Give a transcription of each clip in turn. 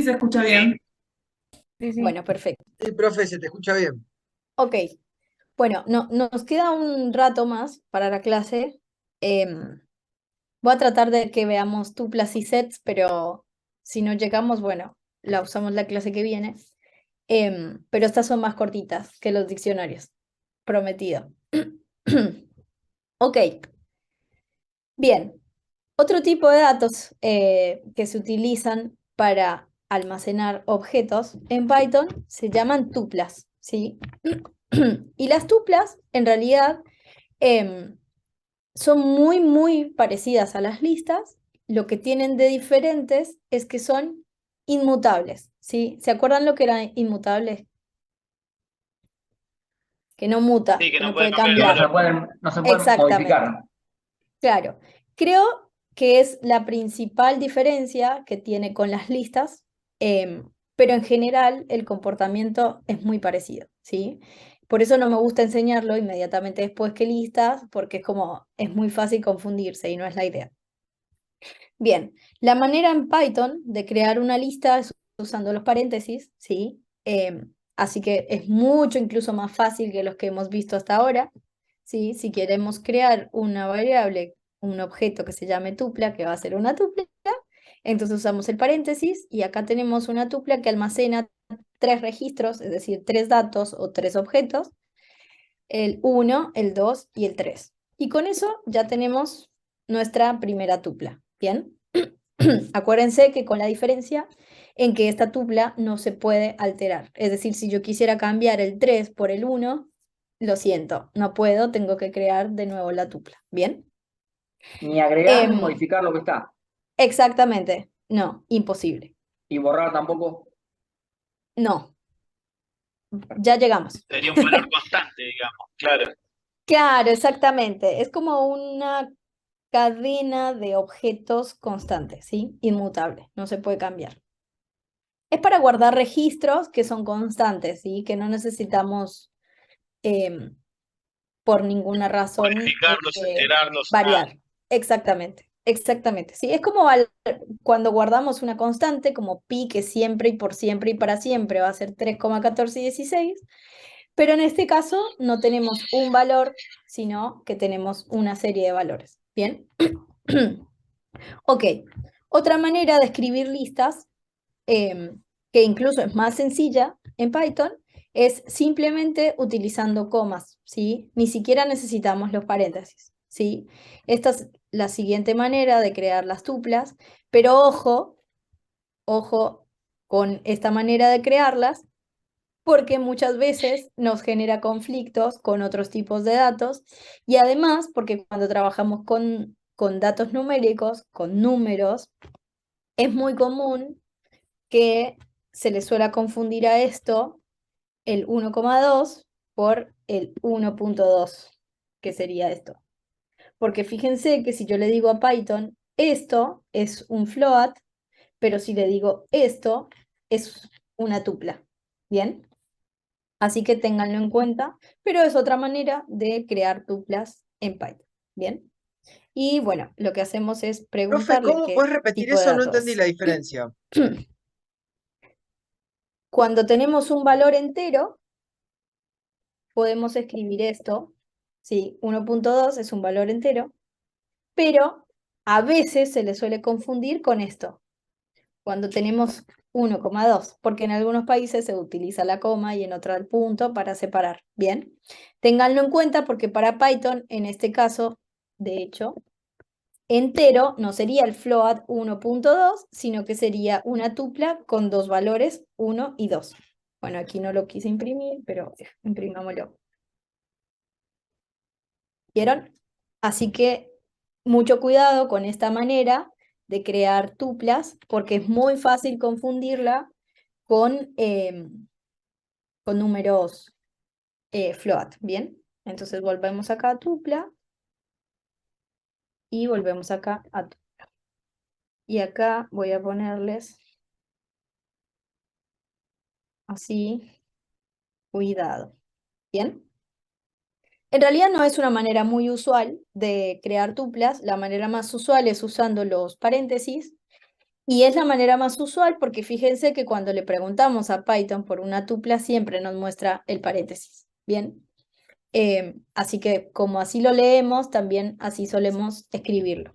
se escucha bien. Sí, sí. Bueno, perfecto. Sí, profe, se te escucha bien. Ok, bueno, nos queda un rato más para la clase. Em, Voy a tratar de que veamos tuplas y sets, pero si no llegamos, bueno, la usamos la clase que viene. Pero estas son más cortitas que los diccionarios. Prometido. Ok, bien. Otro tipo de datos que se utilizan para almacenar objetos en Python se llaman tuplas, ¿sí? Y las tuplas, en realidad, em, son muy, muy parecidas a las listas. Lo que tienen de diferentes es que son inmutables, ¿sí? ¿Se acuerdan lo que era inmutable? Que no muta, Sí, que que no no puede puede cambiar el Que no cambiar. se valor. pueden, no se pueden Exactamente, modificar. claro. Creo que es la principal diferencia que tiene con las listas, pero en general el comportamiento es muy parecido, ¿sí? Por eso no me gusta enseñarlo inmediatamente después que listas, porque es como, es muy fácil confundirse y no es la idea. Bien, la manera en Python de crear una lista es usando los paréntesis, ¿sí? Así que es mucho incluso más fácil que los que hemos visto hasta ahora, ¿sí? Si queremos crear una variable, un objeto que se llame tupla, que va a ser una tupla, entonces usamos el paréntesis y acá tenemos una tupla que almacena tres registros, es decir, tres datos o tres objetos, el 1, el 2 y el 3. Y con eso ya tenemos nuestra primera tupla, ¿bien? Acuérdense que con la diferencia en que esta tupla no se puede alterar. Es decir, si yo quisiera cambiar el 3 por el 1, lo siento, no puedo, tengo que crear de nuevo la tupla. ¿Bien? Ni agregar ni Em, modificar lo que está. Exactamente, no, imposible. Y borrar tampoco. No, ya llegamos. Sería un valor constante, digamos, claro. Claro, exactamente. Es como una cadena de objetos constantes, ¿sí? Inmutable, no se puede cambiar. Es para guardar registros que son constantes, ¿sí? Que no necesitamos em, por ninguna razón Modificarlos, alterarlos, nada. variar. Exactamente, exactamente. Sí, es como cuando guardamos una constante, como pi, que siempre y por siempre y para siempre va a ser 3,1416, pero en este caso no tenemos un valor, sino que tenemos una serie de valores. ¿Bien? Ok, otra manera de escribir listas, que incluso es más sencilla en Python, es simplemente utilizando comas, ¿sí? Ni siquiera necesitamos los paréntesis, ¿sí? Esta es la siguiente manera de crear las tuplas, pero ojo, ojo con esta manera de crearlas, porque muchas veces nos genera conflictos con otros tipos de datos y además porque cuando trabajamos con datos numéricos, con números, es muy común que se le suele confundir a esto el 1,2 por el 1,2, que sería esto. Porque fíjense que si yo le digo a Python, esto es un float, pero si le digo esto, es una tupla. ¿Bien? Así que ténganlo en cuenta, pero es otra manera de crear tuplas en Python. ¿Bien? Y bueno, lo que hacemos es Profe, preguntarle ¿cómo qué puedes repetir tipo de eso? No dato entendí es. la diferencia. Cuando tenemos un valor entero, podemos escribir esto, sí, 1,2 es un valor entero, pero a veces se le suele confundir con esto, cuando tenemos 1,2, porque en algunos países se utiliza la coma y en otros el punto para separar. Bien, ténganlo en cuenta porque para Python, en este caso, de hecho, entero no sería el float 1,2, sino que sería una tupla con dos valores, 1 y 2. Bueno, aquí no lo quise imprimir, pero imprimámoslo. ¿Vieron? Así que mucho cuidado con esta manera de crear tuplas, porque es muy fácil confundirla con números float, ¿bien? Entonces volvemos acá a tupla y volvemos acá a tupla. Y acá voy a ponerles así, cuidado, ¿bien? En realidad no es una manera muy usual de crear tuplas, la manera más usual es usando los paréntesis, Y es la manera más usual porque fíjense que cuando le preguntamos a Python por una tupla siempre nos muestra el paréntesis, ¿bien? Así que como así lo leemos, también así solemos escribirlo.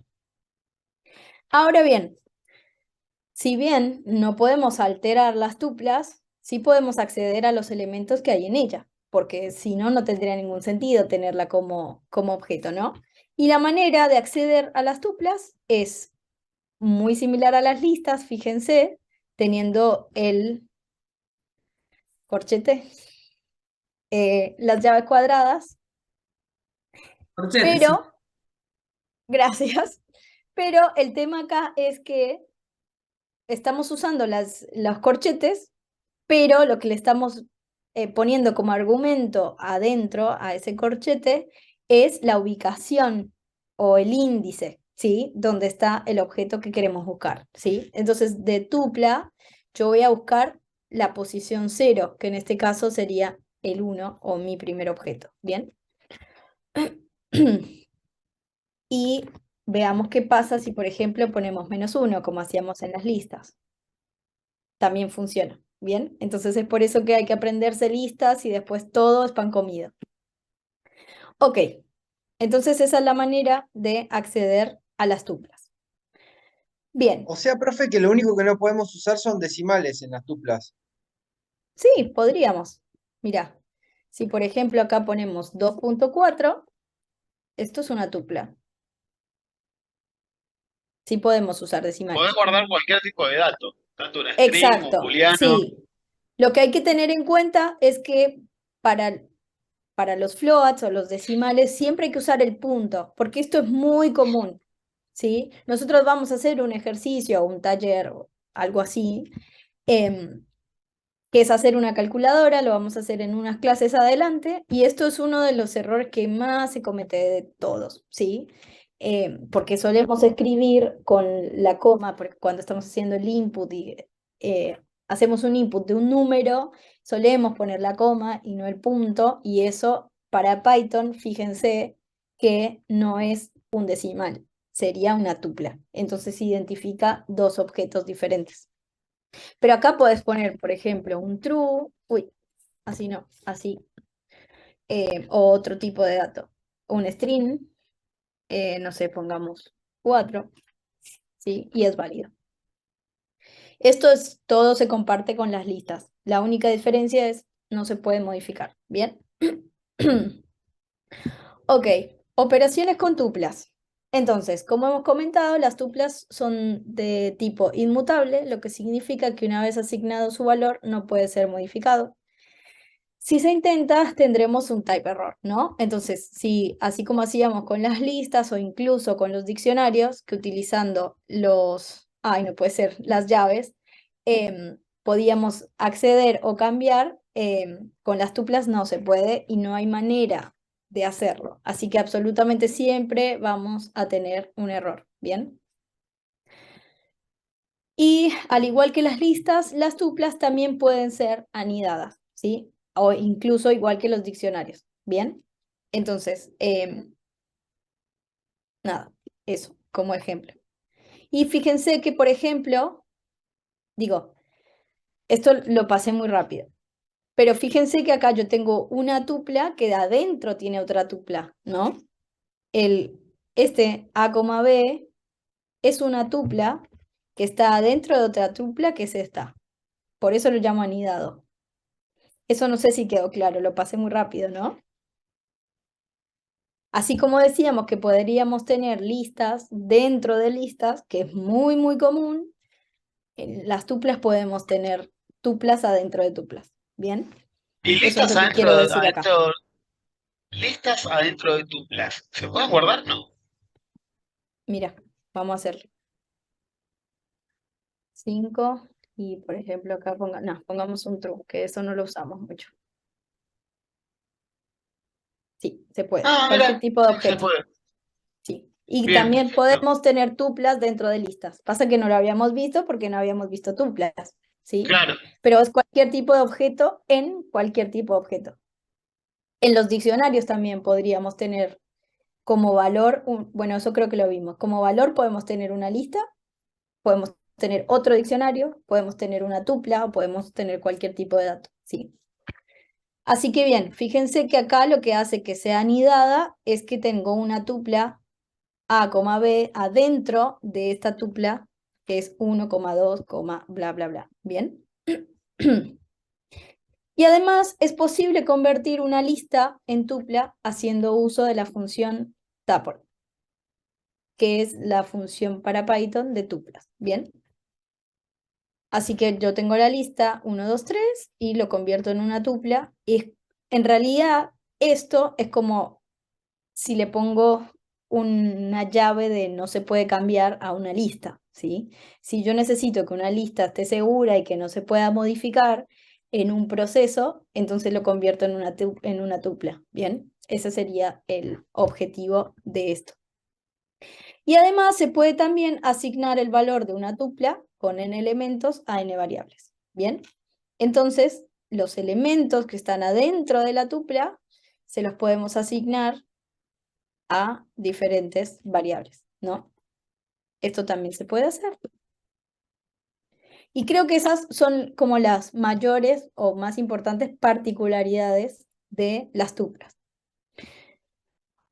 Ahora bien, si bien no podemos alterar las tuplas, sí podemos acceder a los elementos que hay en ella, porque si no, no tendría ningún sentido tenerla como objeto, ¿no? Y la manera de acceder a las tuplas es muy similar a las listas, fíjense, teniendo el corchete, las llaves cuadradas, Corchete, sí. pero, gracias, pero el tema acá es que estamos usando los corchetes, pero lo que le estamos poniendo como argumento adentro a ese corchete es la ubicación o el índice, ¿sí? Donde está el objeto que queremos buscar, ¿sí? Entonces, de tupla, yo voy a buscar la posición 0, que en este caso sería el 1 o mi primer objeto, ¿bien? Y veamos qué pasa si, por ejemplo, ponemos -1, como hacíamos en las listas. También funciona, ¿bien? Entonces es por eso que hay que aprenderse listas y después todo es pan comido. Ok, entonces esa es la manera de acceder a las tuplas. Bien, O sea, profe, que lo único que no podemos usar son decimales en las tuplas. sí, podríamos. Mirá, si por ejemplo acá ponemos 2.4, esto es una tupla. Sí podemos usar decimales. Podés guardar cualquier tipo de dato, tanto un string, un Exacto, booleano. sí. Lo que hay que tener en cuenta es que para los floats o los decimales siempre hay que usar el punto, porque esto es muy común, ¿sí? Nosotros vamos a hacer un ejercicio o un taller o algo así, que es hacer una calculadora, lo vamos a hacer en unas clases adelante, y esto es uno de los errores que más se comete de todos, ¿sí? Porque solemos escribir con la coma, porque cuando estamos haciendo el input y hacemos un input de un número, solemos poner la coma y no el punto, y eso para Python, fíjense que no es un decimal, sería una tupla. Entonces identifica dos objetos diferentes. Pero acá puedes poner, por ejemplo, un true, así no, así, o otro tipo de dato, un string, no sé, pongamos 4, ¿sí? Y es válido. Todo se comparte con las listas. La única diferencia es no se puede modificar, ¿bien? Ok, operaciones con tuplas. Entonces, como hemos comentado, las tuplas son de tipo inmutable, lo que significa que una vez asignado su valor no puede ser modificado. Si se intenta, tendremos un type error, ¿no? Entonces, si así como hacíamos con las listas o incluso con los diccionarios, que utilizando no puede ser, las llaves, podíamos acceder o cambiar, con las tuplas no se puede y no hay manera de hacerlo. Así que absolutamente siempre vamos a tener un error, ¿bien? Y al igual que las listas, las tuplas también pueden ser anidadas, ¿sí? O incluso igual que los diccionarios, ¿bien? Entonces, nada, eso como ejemplo. Y fíjense que, por ejemplo, digo, esto lo pasé muy rápido, pero fíjense que acá yo tengo una tupla que de adentro tiene otra tupla, ¿no? Este A, B es una tupla que está adentro de otra tupla que es esta. Por eso lo llamo anidado. Eso no sé si quedó claro, lo pasé muy rápido, ¿no? Así como decíamos que podríamos tener listas dentro de listas, que es muy, muy común, en las tuplas podemos tener tuplas adentro de tuplas, ¿bien? Y Eso es listas lo que quiero decir acá. listas adentro de tuplas. ¿Se pueden guardar? No. Mira, vamos a hacerlo. 5 y, por ejemplo, acá pongamos un true, que eso no lo usamos mucho. Sí, se puede. Ah, Cualquier mira, tipo de sí, se objeto. puede. Sí. Y Bien, también perfecto. podemos tener tuplas dentro de listas. Pasa que no lo habíamos visto porque no habíamos visto tuplas, ¿sí? Claro. Pero es cualquier tipo de objeto en cualquier tipo de objeto. En los diccionarios también podríamos tener como valor, bueno, eso creo que lo vimos. Como valor podemos tener una lista, podemos tener otro diccionario, podemos tener una tupla o podemos tener cualquier tipo de dato, ¿sí? Así que bien, fíjense que acá lo que hace que sea anidada es que tengo una tupla A, B adentro de esta tupla que es 1,2, bla, bla, bla. ¿Bien? Y además es posible convertir una lista en tupla haciendo uso de la función tuple, que es la función para Python de tuplas. ¿Bien? Así que yo tengo la lista 1, 2, 3 y lo convierto en una tupla. Y en realidad esto es como si le pongo una llave de no se puede cambiar a una lista, ¿sí? Si yo necesito que una lista esté segura y que no se pueda modificar en un proceso, entonces lo convierto en una tupla, ¿bien? Ese sería el objetivo de esto. Y además se puede también asignar el valor de una tupla con n elementos a n variables, ¿bien? Entonces, los elementos que están adentro de la tupla se los podemos asignar a diferentes variables, ¿no? Esto también se puede hacer. Y creo que esas son como las mayores o más importantes particularidades de las tuplas.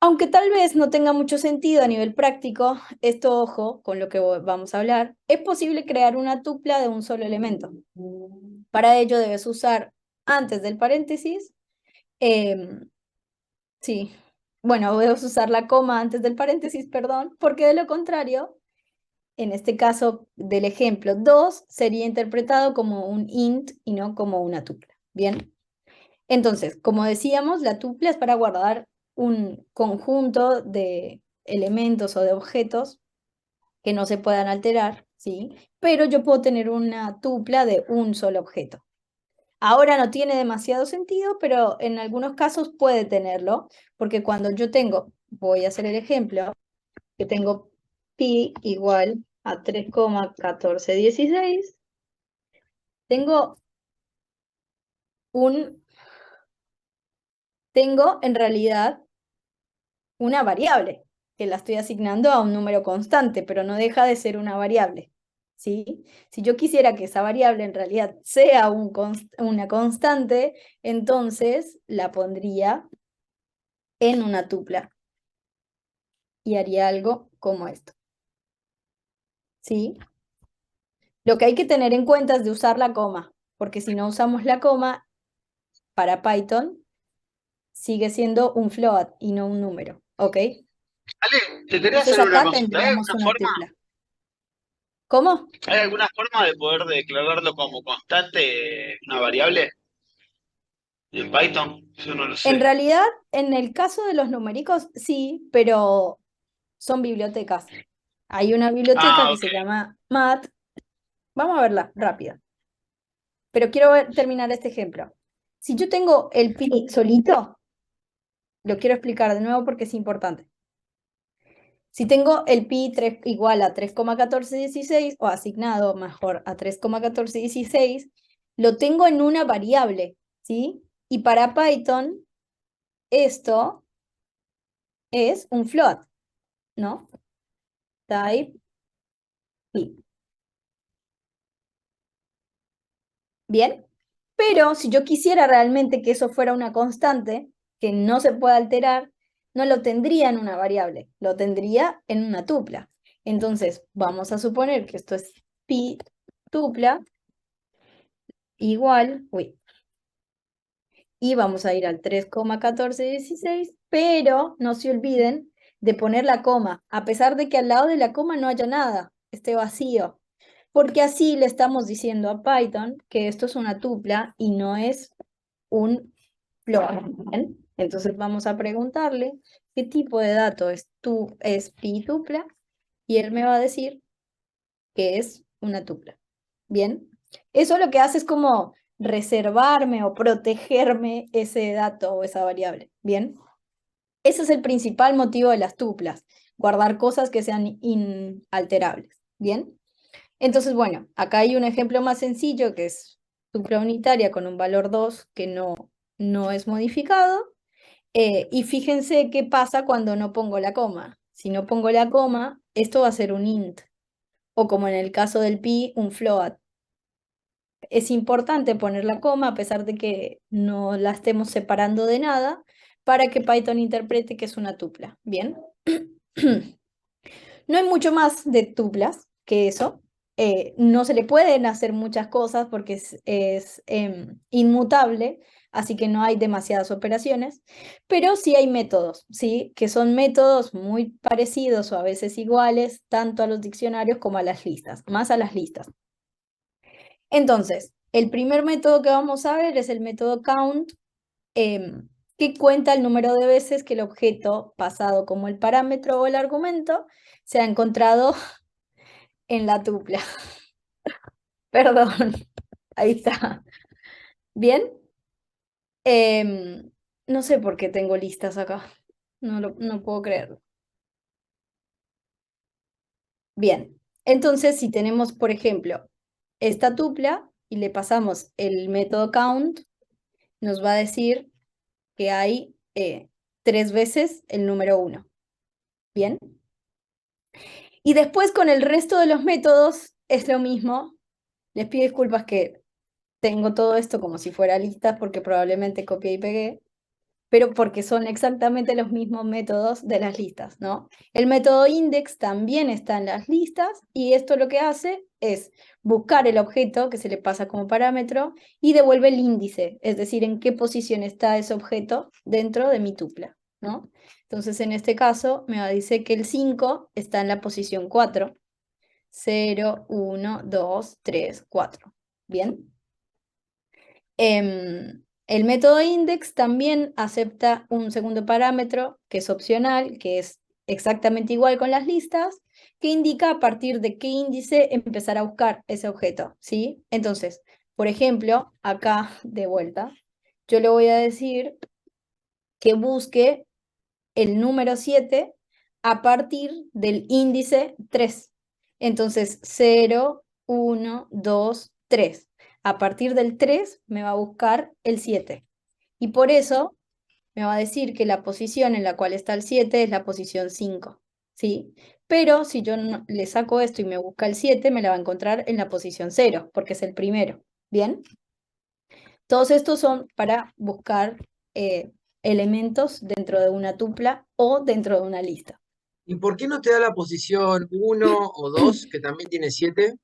Aunque tal vez no tenga mucho sentido a nivel práctico, esto, ojo, con lo que vamos a hablar, es posible crear una tupla de un solo elemento. Para ello debes usar antes del paréntesis, sí, bueno, debes usar la coma antes del paréntesis, perdón, porque de lo contrario, en este caso del ejemplo 2, sería interpretado como un int y no como una tupla. Bien, entonces, como decíamos, la tupla es para guardar un conjunto de elementos o de objetos que no se puedan alterar, ¿sí? Pero yo puedo tener una tupla de un solo objeto. Ahora no tiene demasiado sentido, pero en algunos casos puede tenerlo, porque cuando yo tengo, voy a hacer el ejemplo, que tengo pi igual a 3,1416, tengo en realidad una variable, que la estoy asignando a un número constante, pero no deja de ser una variable, ¿sí? Si yo quisiera que esa variable en realidad sea una constante, entonces la pondría en una tupla y haría algo como esto, ¿sí? Lo que hay que tener en cuenta es de usar la coma, porque si no usamos la coma, para Python sigue siendo un float y no un número, ¿ok? Ale, te quería Entonces hacer una acá consulta. tendríamos una tupla. ¿Cómo? ¿Hay alguna forma de poder declararlo como constante una variable en Python? Yo no lo En sé. realidad, en el caso de los numéricos, sí, pero son bibliotecas. Hay una biblioteca Ah, que ok. se llama math. Vamos a verla rápida. Pero quiero terminar este ejemplo. Si yo tengo el pi solito, lo quiero explicar de nuevo porque es importante. Si tengo el pi igual a 3,1416 o asignado mejor a 3,1416, lo tengo en una variable, ¿sí? Y para Python, esto es un float, ¿no? Type pi. ¿Bien? Pero si yo quisiera realmente que eso fuera una constante, que no se pueda alterar, no lo tendría en una variable, lo tendría en una tupla. Entonces, vamos a suponer que esto es pi tupla igual, y vamos a ir al 3,1416, pero no se olviden de poner la coma, a pesar de que al lado de la coma no haya nada, esté vacío, porque así le estamos diciendo a Python que esto es una tupla y no es un float. ¿Bien? Entonces vamos a preguntarle qué tipo de dato es pi tupla y él me va a decir que es una tupla. ¿Bien? Eso lo que hace es como reservarme o protegerme ese dato o esa variable. ¿Bien? Ese es el principal motivo de las tuplas, guardar cosas que sean inalterables. ¿Bien? Entonces, bueno, acá hay un ejemplo más sencillo que es tupla unitaria con un valor 2 que no es modificado. Y fíjense qué pasa cuando no pongo la coma. Si no pongo la coma, esto va a ser un int. o como en el caso del pi, un float. Es importante poner la coma a pesar de que no la estemos separando de nada para que Python interprete que es una tupla. ¿Bien? No hay mucho más de tuplas que eso. No se le pueden hacer muchas cosas porque es inmutable, así que no hay demasiadas operaciones, pero sí hay métodos, ¿sí? Que son métodos muy parecidos o a veces iguales tanto a los diccionarios como a las listas, más a las listas. Entonces, el primer método que vamos a ver es el método count, que cuenta el número de veces que el objeto pasado como el parámetro o el argumento se ha encontrado en la tupla. Perdón, ahí está. ¿Bien? No sé por qué tengo listas acá. No puedo creerlo. Bien, entonces si tenemos, por ejemplo, esta tupla y le pasamos el método count, nos va a decir que hay 3 veces el número 1. ¿Bien? Y después con el resto de los métodos es lo mismo. Les pido disculpas que tengo todo esto como si fuera listas porque probablemente copié y pegué, pero porque son exactamente los mismos métodos de las listas, ¿no? El método index también está en las listas y esto lo que hace es buscar el objeto que se le pasa como parámetro y devuelve el índice, es decir, en qué posición está ese objeto dentro de mi tupla, ¿no? Entonces, en este caso, me dice que el 5 está en la posición 4. 0, 1, 2, 3, 4. ¿Bien? El método index también acepta un segundo parámetro que es opcional, que es exactamente igual con las listas, que indica a partir de qué índice empezar a buscar ese objeto, ¿sí? Entonces, por ejemplo, acá de vuelta, yo le voy a decir que busque el número 7 a partir del índice 3. Entonces, 0, 1, 2, 3. A partir del 3 me va a buscar el 7. Y por eso me va a decir que la posición en la cual está el 7 es la posición 5. ¿Sí? Pero si yo le saco esto y me busca el 7, me la va a encontrar en la posición 0, porque es el primero. ¿Bien? Todos estos son para buscar elementos dentro de una tupla o dentro de una lista. ¿Y por qué no te da la posición 1 o 2, que también tiene 7?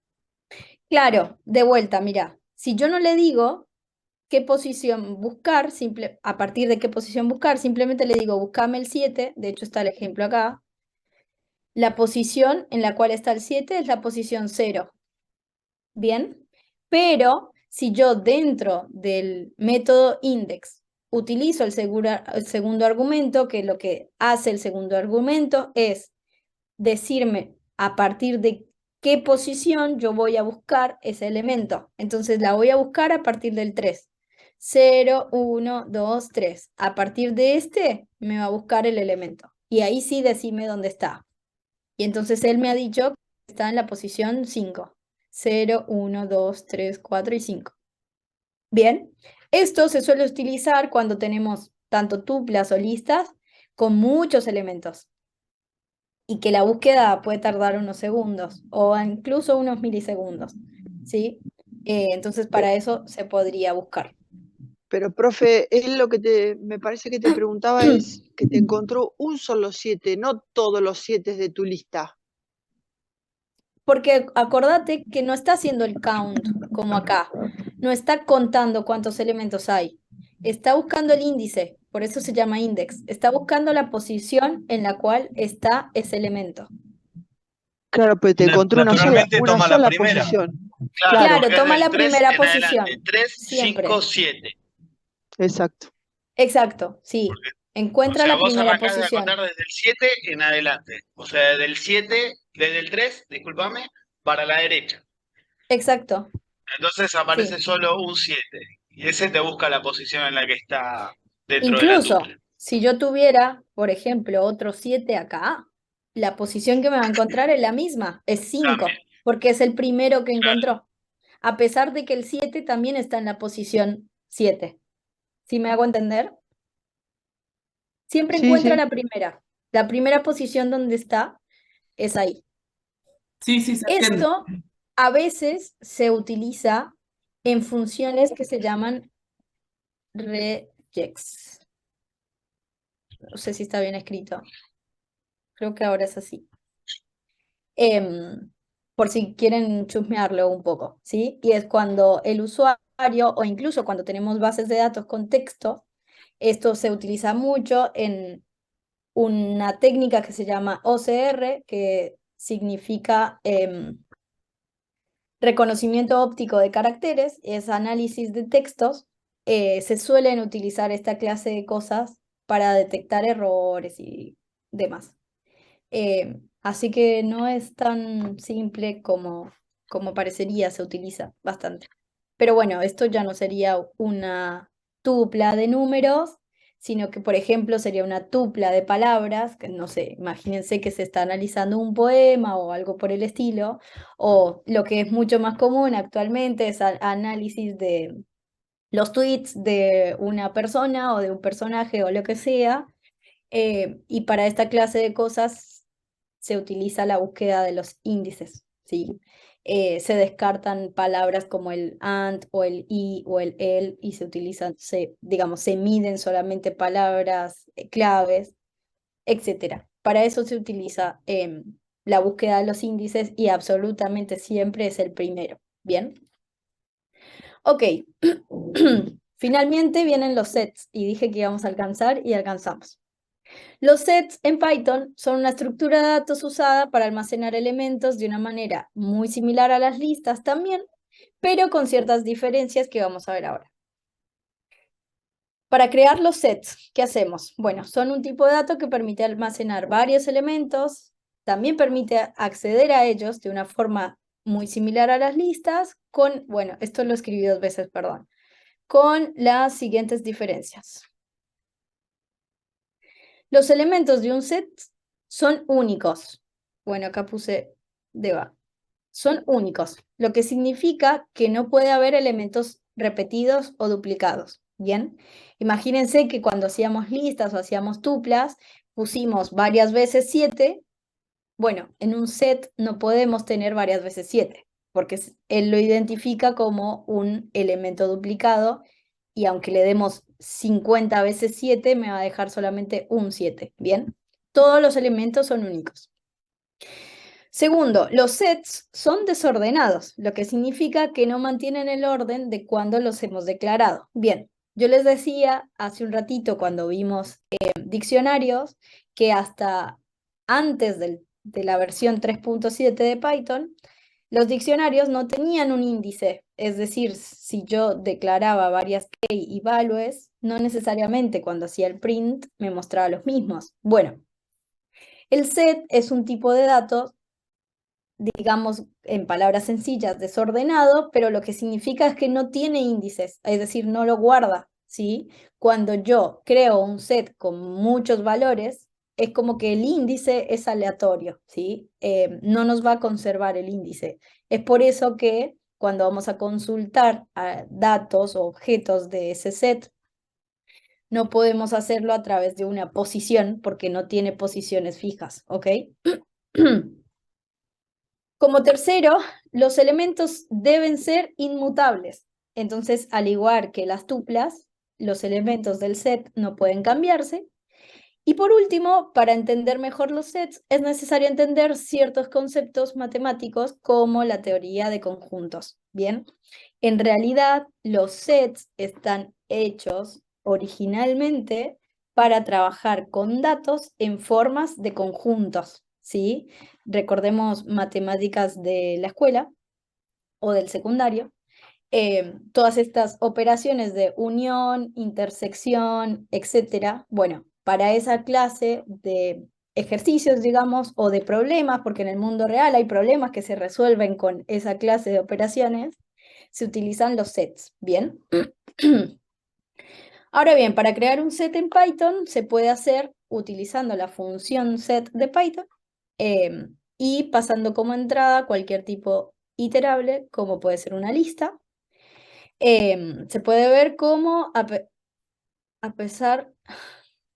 Claro, de vuelta, mira, si yo no le digo qué posición buscar, a partir de qué posición buscar, simplemente le digo buscame el 7, de hecho está el ejemplo acá, la posición en la cual está el 7 es la posición 0. ¿Bien? Pero si yo dentro del método index utilizo el segundo argumento, que lo que hace el segundo argumento es decirme a partir de qué posición yo voy a buscar ese elemento. Entonces la voy a buscar a partir del 3. 0, 1, 2, 3. A partir de este me va a buscar el elemento. Y ahí sí decime dónde está. Y entonces él me ha dicho que está en la posición 5. 0, 1, 2, 3, 4 y 5. Bien, esto se suele utilizar cuando tenemos tanto tuplas o listas con muchos elementos y que la búsqueda puede tardar unos segundos o incluso unos milisegundos, ¿sí? Entonces para eso se podría buscar. Pero, profe, él lo que me parece que te preguntaba es que te encontró un solo 7, no todos los 7 de tu lista. Porque acordate que no está haciendo el count como acá, no está contando cuántos elementos hay, está buscando el índice, por eso se llama index, está buscando la posición en la cual está ese elemento. Claro, pero te encontró Naturalmente una toma la sola primera. posición. Claro, Claro, porque es toma del la 3 primera en adelante. posición, 3, siempre. 5, 7. Exacto. Exacto, sí, O encuentra sea, la vos primera arrancás de posición. contar desde el 7 en adelante. O sea, desde el 3, discúlpame, para la derecha. Exacto, Entonces aparece sí. solo un 7. Y ese te busca la posición en la que está dentro de la Incluso, tupla. si yo tuviera, por ejemplo, otro 7 acá, la posición que me va a encontrar es la misma, es 5, También. porque es el primero que Claro. encontró, a pesar de que el 7 también está en la posición 7. ¿Sí me hago entender? Siempre Sí, encuentra sí. la primera posición donde está es ahí. Sí, sí, se entiende. Esto a veces se utiliza en funciones que se llaman regex. No sé si está bien escrito. Creo que ahora es así. Por si quieren chusmearlo un poco, ¿sí? Y es cuando el usuario, o incluso cuando tenemos bases de datos con texto, esto se utiliza mucho en una técnica que se llama OCR, que significa reconocimiento óptico de caracteres, es análisis de textos. Se suelen utilizar esta clase de cosas para detectar errores y demás. Así que no es tan simple como parecería, se utiliza bastante. Pero bueno, esto ya no sería una tupla de números, sino que, por ejemplo, sería una tupla de palabras, que no sé, imagínense que se está analizando un poema o algo por el estilo, o lo que es mucho más común actualmente es análisis de los tweets de una persona o de un personaje o lo que sea, y para esta clase de cosas se utiliza la búsqueda de los índices, ¿sí? Se descartan palabras como el and o el y o el el y se utilizan, digamos, se miden solamente palabras claves, etcétera. Para eso se utiliza la búsqueda de los índices y absolutamente siempre es el primero, ¿bien? Ok, finalmente vienen los sets y dije que íbamos a alcanzar y alcanzamos. Los sets en Python son una estructura de datos usada para almacenar elementos de una manera muy similar a las listas también, pero con ciertas diferencias que vamos a ver ahora. Para crear los sets, ¿qué hacemos? Bueno, son un tipo de dato que permite almacenar varios elementos, también permite acceder a ellos de una forma muy similar a las listas, bueno, esto lo escribí 2 veces, perdón, con las siguientes diferencias. Los elementos de un set son únicos. Bueno, acá puse deba. Son únicos, lo que significa que no puede haber elementos repetidos o duplicados. Bien, imagínense que cuando hacíamos listas o hacíamos tuplas, pusimos varias veces 7. Bueno, en un set no podemos tener varias veces 7, porque él lo identifica como un elemento duplicado y aunque le demos 50 veces 7, me va a dejar solamente un 7, ¿bien? Todos los elementos son únicos. Segundo, los sets son desordenados, lo que significa que no mantienen el orden de cuando los hemos declarado. Bien, yo les decía hace un ratito cuando vimos diccionarios que hasta antes de la versión 3.7 de Python, los diccionarios no tenían un índice. Es decir, si yo declaraba varias key y values, no necesariamente cuando hacía el print me mostraba los mismos. Bueno, el set es un tipo de datos, digamos, en palabras sencillas, desordenado, pero lo que significa es que no tiene índices, es decir, no lo guarda, ¿sí? Cuando yo creo un set con muchos valores, es como que el índice es aleatorio, ¿sí? No nos va a conservar el índice. Es por eso que cuando vamos a consultar datos o objetos de ese set, no podemos hacerlo a través de una posición porque no tiene posiciones fijas, ¿ok? Como tercero, los elementos deben ser inmutables. Entonces, al igual que las tuplas, los elementos del set no pueden cambiarse. Y por último, para entender mejor los sets, es necesario entender ciertos conceptos matemáticos como la teoría de conjuntos. Bien, en realidad, los sets están hechos originalmente para trabajar con datos en formas de conjuntos, ¿sí? Recordemos matemáticas de la escuela o del secundario. Todas estas operaciones de unión, intersección, etcétera. Bueno, para esa clase de ejercicios, digamos, o de problemas, porque en el mundo real hay problemas que se resuelven con esa clase de operaciones, se utilizan los sets, ¿bien? Ahora bien, para crear un set en Python se puede hacer utilizando la función set de Python y pasando como entrada cualquier tipo iterable, como puede ser una lista. Se puede ver cómo a pesar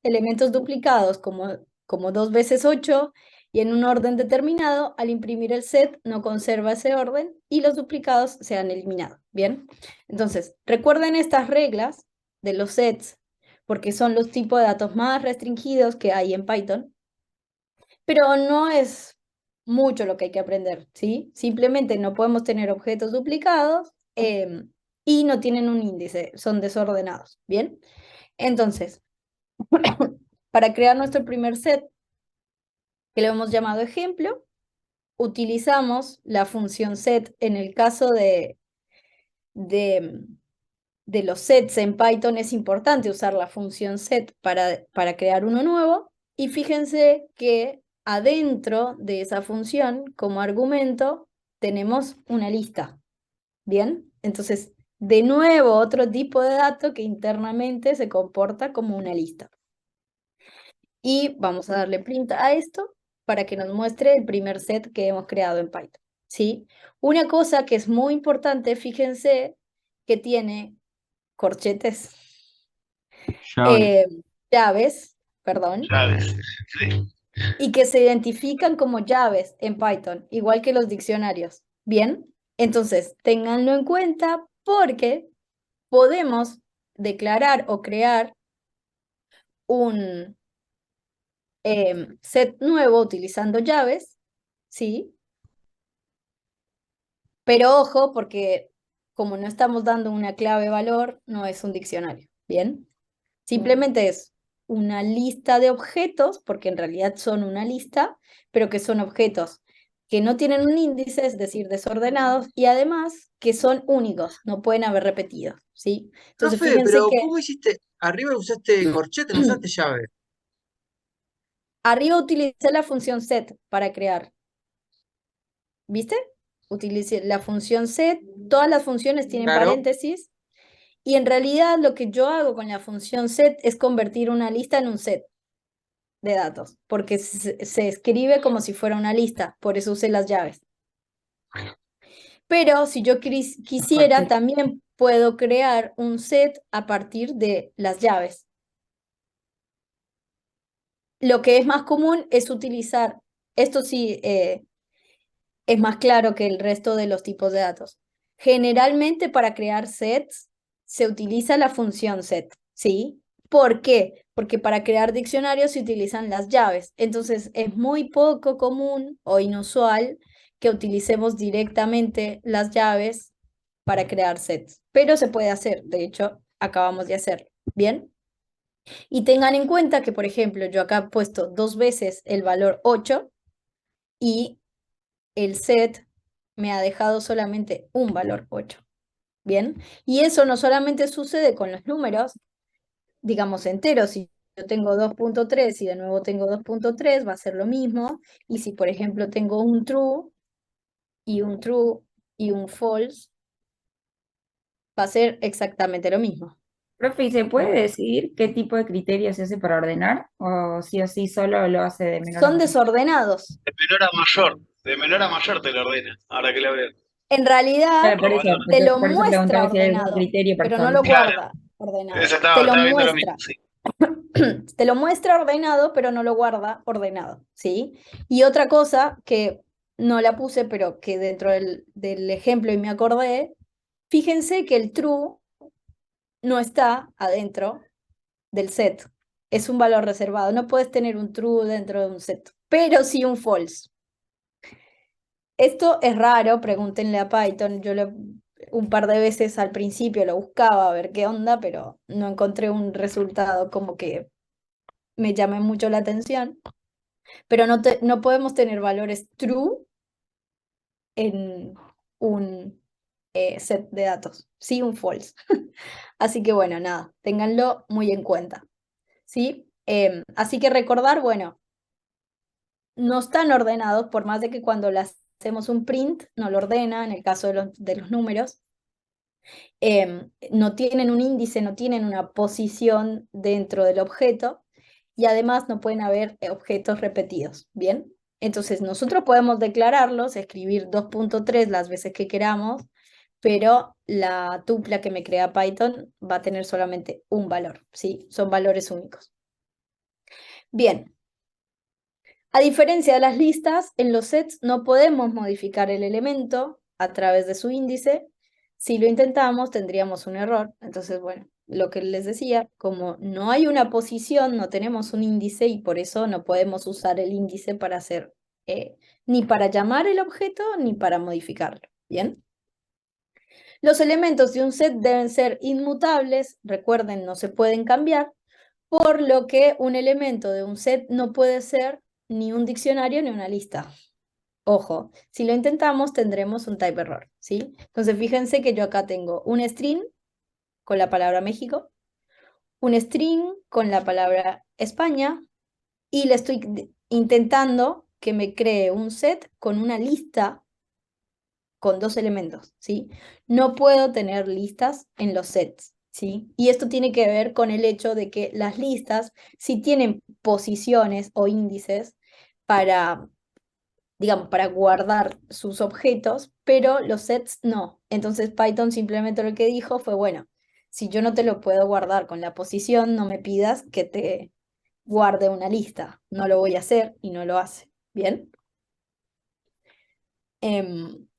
elementos duplicados como 2 veces 8 y en un orden determinado, al imprimir el set no conserva ese orden y los duplicados se han eliminado. ¿Bien? Entonces, recuerden estas reglas de los sets porque son los tipos de datos más restringidos que hay en Python, pero no es mucho lo que hay que aprender, ¿sí? Simplemente no podemos tener objetos duplicados y no tienen un índice, son desordenados, ¿bien? Entonces, para crear nuestro primer set, que lo hemos llamado ejemplo, utilizamos la función set. En el caso de los sets en Python es importante usar la función set para crear uno nuevo, y fíjense que adentro de esa función, como argumento, tenemos una lista, ¿bien? Entonces, de nuevo, otro tipo de dato que internamente se comporta como una lista. Y vamos a darle print a esto para que nos muestre el primer set que hemos creado en Python, ¿sí? Una cosa que es muy importante, fíjense que tiene corchetes, Llaves. llaves, perdón, Llaves. Sí. y que se identifican como llaves en Python, igual que los diccionarios. ¿Bien? Entonces, ténganlo en cuenta porque podemos declarar o crear un set nuevo utilizando llaves, ¿sí? Pero ojo, porque como no estamos dando una clave valor, no es un diccionario, ¿bien? Simplemente es una lista de objetos, porque en realidad son una lista, pero que son objetos que no tienen un índice, es decir, desordenados, y además que son únicos, no pueden haber repetido, ¿sí? Entonces Profe, fíjense pero que ¿cómo hiciste? Arriba usaste corchete, no usaste llave. arriba utilicé la función set para crear, ¿viste? Utilicé la función set, todas las funciones tienen Claro. paréntesis, y en realidad lo que yo hago con la función set es convertir una lista en un set de datos, porque se escribe como si fuera una lista, por eso usé las llaves. Pero si yo quisiera, también puedo crear un set a partir de las llaves. Lo que es más común es utilizar, esto sí es más claro que el resto de los tipos de datos. Generalmente para crear sets se utiliza la función set, ¿sí? ¿Por qué? Porque para crear diccionarios se utilizan las llaves. Entonces es muy poco común o inusual que utilicemos directamente las llaves para crear sets. Pero se puede hacer, de hecho, acabamos de hacerlo. ¿Bien? Y tengan en cuenta que, por ejemplo, yo acá he puesto 2 veces el valor 8 y el set me ha dejado solamente un valor 8. ¿Bien? Y eso no solamente sucede con los números, digamos, enteros. Si yo tengo 2.3 y de nuevo tengo 2.3, va a ser lo mismo. Y si, por ejemplo, tengo un true y un false, va a ser exactamente lo mismo. Profe, ¿y se puede decidir qué tipo de criterio se hace para ordenar? ¿O sí o sí solo lo hace de menor a Son mayor? desordenados. De menor a mayor. De menor a mayor te lo ordena. Ahora que lo veo. En realidad, Claro, por eso, te lo por eso muestra preguntaba si hay algún ordenado, criterio para pero no lo establecer. guarda ordenado. Eso Te lo estaba viendo lo muestra. mismo, sí. Te lo muestra ordenado, pero no lo guarda ordenado, ¿sí? Y otra cosa que no la puse, pero que dentro del ejemplo y me acordé, fíjense que el true no está adentro del set. Es un valor reservado. No puedes tener un true dentro de un set, pero sí un false. Esto es raro, pregúntenle a Python. Yo un par de veces al principio lo buscaba a ver qué onda, pero no encontré un resultado como que me llame mucho la atención. Pero no podemos tener valores true en un set de datos, sí un false. Así que bueno, nada, ténganlo muy en cuenta, ¿sí? Así que recordar, bueno, no están ordenados, por más de que cuando le hacemos un print no lo ordena, en el caso de los números. No tienen un índice, no tienen una posición dentro del objeto, y además no pueden haber objetos repetidos, ¿bien? Entonces nosotros podemos declararlos, escribir 2.3 las veces que queramos, pero la tupla que me crea Python va a tener solamente un valor, ¿sí? Son valores únicos. Bien. A diferencia de las listas, en los sets no podemos modificar el elemento a través de su índice. Si lo intentamos, tendríamos un error. Entonces, bueno, lo que les decía, como no hay una posición, no tenemos un índice y por eso no podemos usar el índice para hacer, ni para llamar el objeto, ni para modificarlo. ¿Bien? Los elementos de un set deben ser inmutables, recuerden, no se pueden cambiar, por lo que un elemento de un set no puede ser ni un diccionario ni una lista. Ojo, si lo intentamos tendremos un type error, ¿sí? Entonces fíjense que yo acá tengo un string con la palabra México, un string con la palabra España, y le estoy intentando que me cree un set con una lista con dos elementos, ¿sí? No puedo tener listas en los sets, ¿sí? Y esto tiene que ver con el hecho de que las listas sí tienen posiciones o índices para, digamos, para guardar sus objetos, pero los sets no. Entonces Python simplemente lo que dijo fue, bueno, si yo no te lo puedo guardar con la posición, no me pidas que te guarde una lista. No lo voy a hacer y no lo hace. ¿Bien?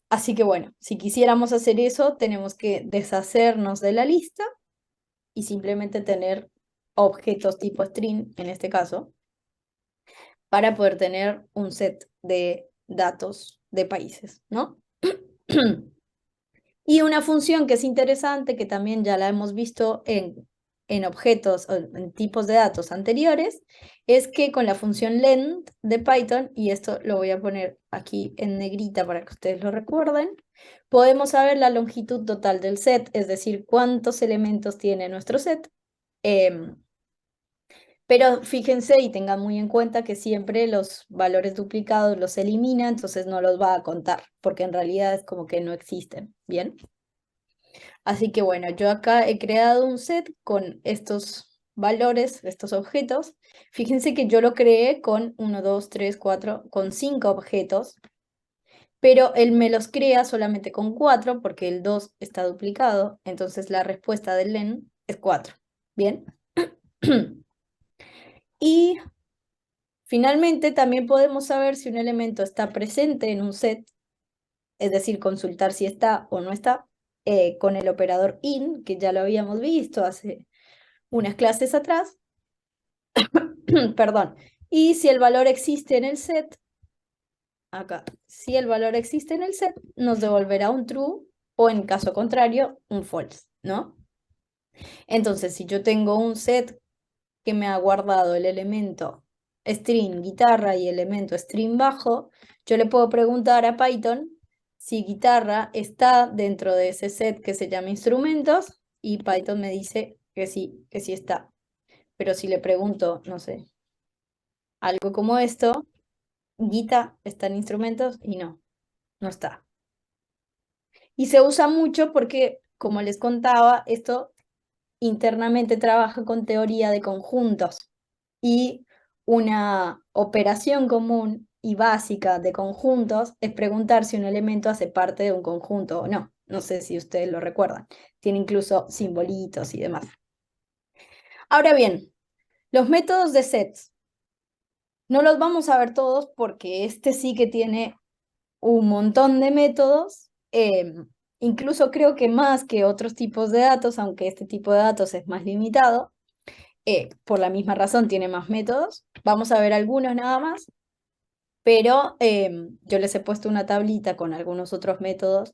Así que bueno, si quisiéramos hacer eso, tenemos que deshacernos de la lista y simplemente tener objetos tipo string, en este caso, para poder tener un set de datos de países, ¿no? Y una función que es interesante, que también ya la hemos visto en objetos o en tipos de datos anteriores, es que con la función length de Python, y esto lo voy a poner aquí en negrita para que ustedes lo recuerden, podemos saber la longitud total del set, es decir, cuántos elementos tiene nuestro set. Pero fíjense y tengan muy en cuenta que siempre los valores duplicados los elimina, entonces no los va a contar, porque en realidad es como que no existen, ¿bien? Así que bueno, yo acá he creado un set con estos valores, estos objetos. Fíjense que yo lo creé con 1, 2, 3, 4, con 5 objetos, pero él me los crea solamente con 4 porque el 2 está duplicado, entonces la respuesta del len es 4, ¿bien? Y finalmente también podemos saber si un elemento está presente en un set, es decir, consultar si está o no está, con el operador in, que ya lo habíamos visto hace unas clases atrás, perdón, y si el valor existe en el set, acá, si el valor existe en el set, nos devolverá un true o en caso contrario, un false, ¿no? Entonces, si yo tengo un set que me ha guardado el elemento string guitarra y elemento string bajo, yo le puedo preguntar a Python si guitarra está dentro de ese set que se llama instrumentos y Python me dice que sí está. Pero si le pregunto, no sé, algo como esto, guita está en instrumentos y no está. Y se usa mucho porque, como les contaba, esto internamente trabaja con teoría de conjuntos y una operación común y básica de conjuntos es preguntar si un elemento hace parte de un conjunto o no. No sé si ustedes lo recuerdan. Tiene incluso simbolitos y demás. Ahora bien, los métodos de sets. No los vamos a ver todos porque este sí que tiene un montón de métodos, incluso creo que más que otros tipos de datos, aunque este tipo de datos es más limitado, por la misma razón tiene más métodos. Vamos a ver algunos nada más, pero yo les he puesto una tablita con algunos otros métodos.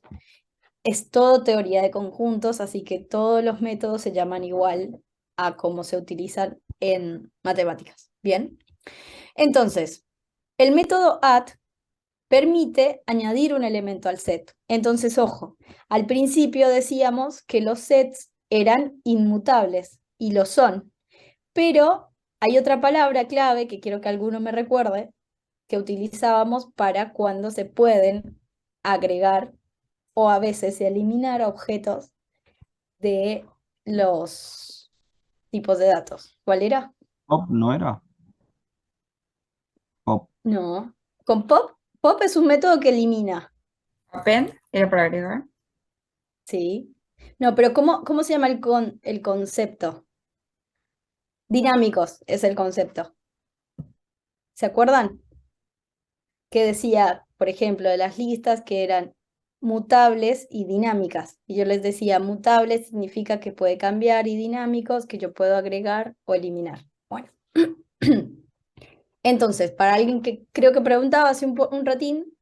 Es todo teoría de conjuntos, así que todos los métodos se llaman igual a cómo se utilizan en matemáticas. ¿Bien? Entonces, el método add permite añadir un elemento al set. Entonces, ojo, al principio decíamos que los sets eran inmutables, y lo son, pero hay otra palabra clave que quiero que alguno me recuerde, que utilizábamos para cuando se pueden agregar o a veces eliminar objetos de los tipos de datos. ¿Cuál era? Pop, ¿no era? Pop. No. Con pop, pop es un método que elimina. Append era para agregar. Sí. No, pero ¿cómo se llama el concepto? Dinámicos es el concepto. ¿Se acuerdan? que decía, por ejemplo, de las listas que eran mutables y dinámicas. Y yo les decía, mutables significa que puede cambiar y dinámicos que yo puedo agregar o eliminar. Bueno. Entonces, para alguien que creo que preguntaba hace un ratín,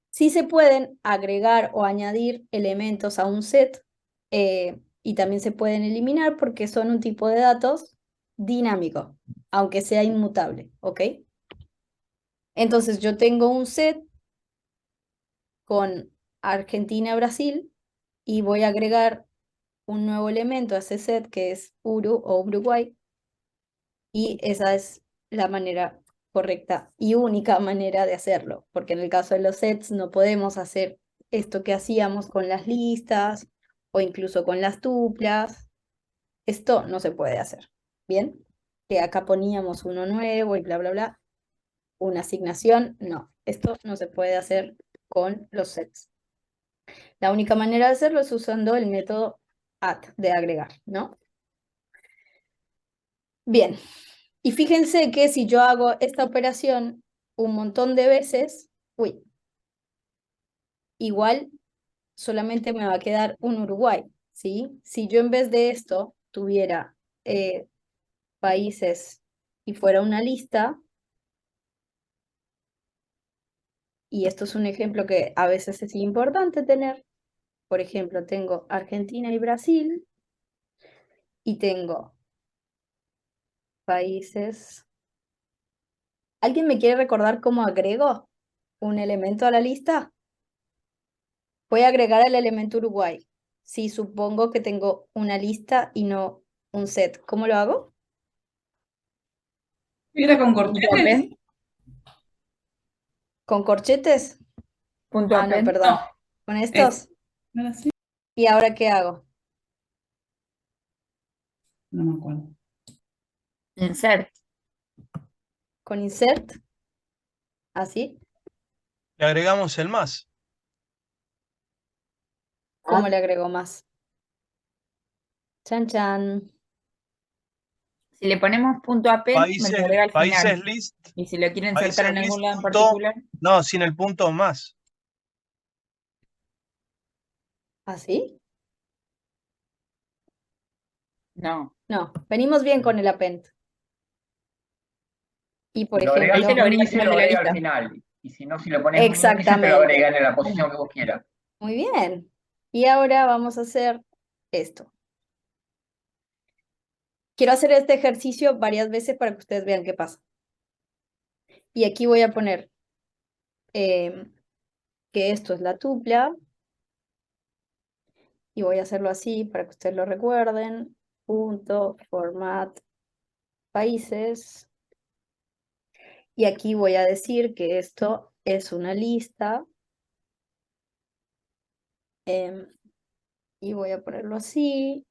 sí se pueden agregar o añadir elementos a un set y también se pueden eliminar porque son un tipo de datos dinámico, aunque sea inmutable, ¿ok? Entonces yo tengo un set con Argentina-Brasil y voy a agregar un nuevo elemento a ese set que es Uru o Uruguay y esa es la manera correcta y única manera de hacerlo, porque en el caso de los sets no podemos hacer esto que hacíamos con las listas o incluso con las tuplas. Esto no se puede hacer, ¿bien? Que acá poníamos uno nuevo y bla, bla, bla. Una asignación, no. Esto no se puede hacer con los sets. La única manera de hacerlo es usando el método add, de agregar, ¿no? Bien. Y fíjense que si yo hago esta operación un montón de veces, uy, igual solamente me va a quedar un Uruguay, ¿sí? Si yo en vez de esto tuviera países y fuera una lista, y esto es un ejemplo que a veces es importante tener, por ejemplo, tengo Argentina y Brasil, y tengo países. ¿Alguien me quiere recordar cómo agrego un elemento a la lista? Voy a agregar el elemento Uruguay. Si supongo que tengo una lista y no un set, ¿cómo lo hago? ¿Era con Punto corchetes? append, ¿Con corchetes? punto Ah, no, append, perdón. No, ¿Con estos? ¿no era así? ¿Y ahora qué hago? No me acuerdo. insert. ¿Con insert? ¿Así? Le agregamos el más. ¿Cómo le agrego más? Chan, chan. Si le ponemos punto append, me lo agrega al Países final. list, Y si lo quiere insertar en algún lado en punto, particular, no, sin el punto más. ¿Así? no. No, venimos bien con el append. Y por Lo agregás Ahí te ejemplo, lo un agrega al índice, final lo de la agrega al lista. final. Y si no, si lo pones un índice, te lo exactamente. agrega en la posición que vos quieras. Muy bien. Y ahora vamos a hacer esto. Quiero hacer este ejercicio varias veces para que ustedes vean qué pasa. Y aquí voy a poner que esto es la tupla. Y voy a hacerlo así para que ustedes lo recuerden. Punto, format, países. Y aquí voy a decir que esto es una lista. Y voy a ponerlo así.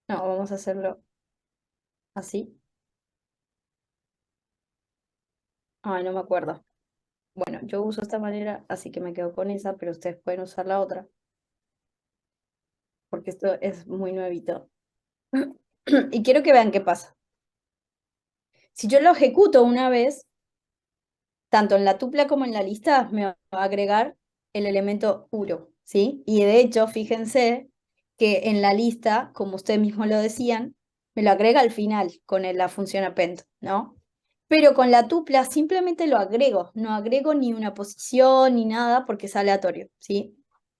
No, vamos a hacerlo así. Ay, no me acuerdo. Bueno, yo uso esta manera, así que me quedo con esa, pero ustedes pueden usar la otra. Porque esto es muy nuevito. Y quiero que vean qué pasa. Si yo lo ejecuto una vez, tanto en la tupla como en la lista, me va a agregar el elemento uro, ¿sí? Y de hecho, fíjense que en la lista, como ustedes mismos lo decían, me lo agrega al final con la función append, ¿no? Pero con la tupla simplemente lo agrego, no agrego ni una posición ni nada porque es aleatorio, ¿sí?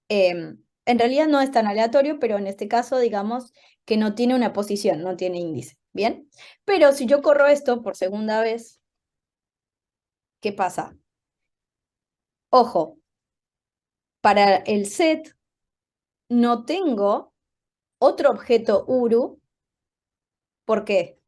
En realidad no es tan aleatorio, pero en este caso digamos que no tiene una posición, no tiene índice, ¿bien? Pero si yo corro esto por segunda vez, ¿qué pasa? Ojo, para el set no tengo otro objeto uru, ¿por qué?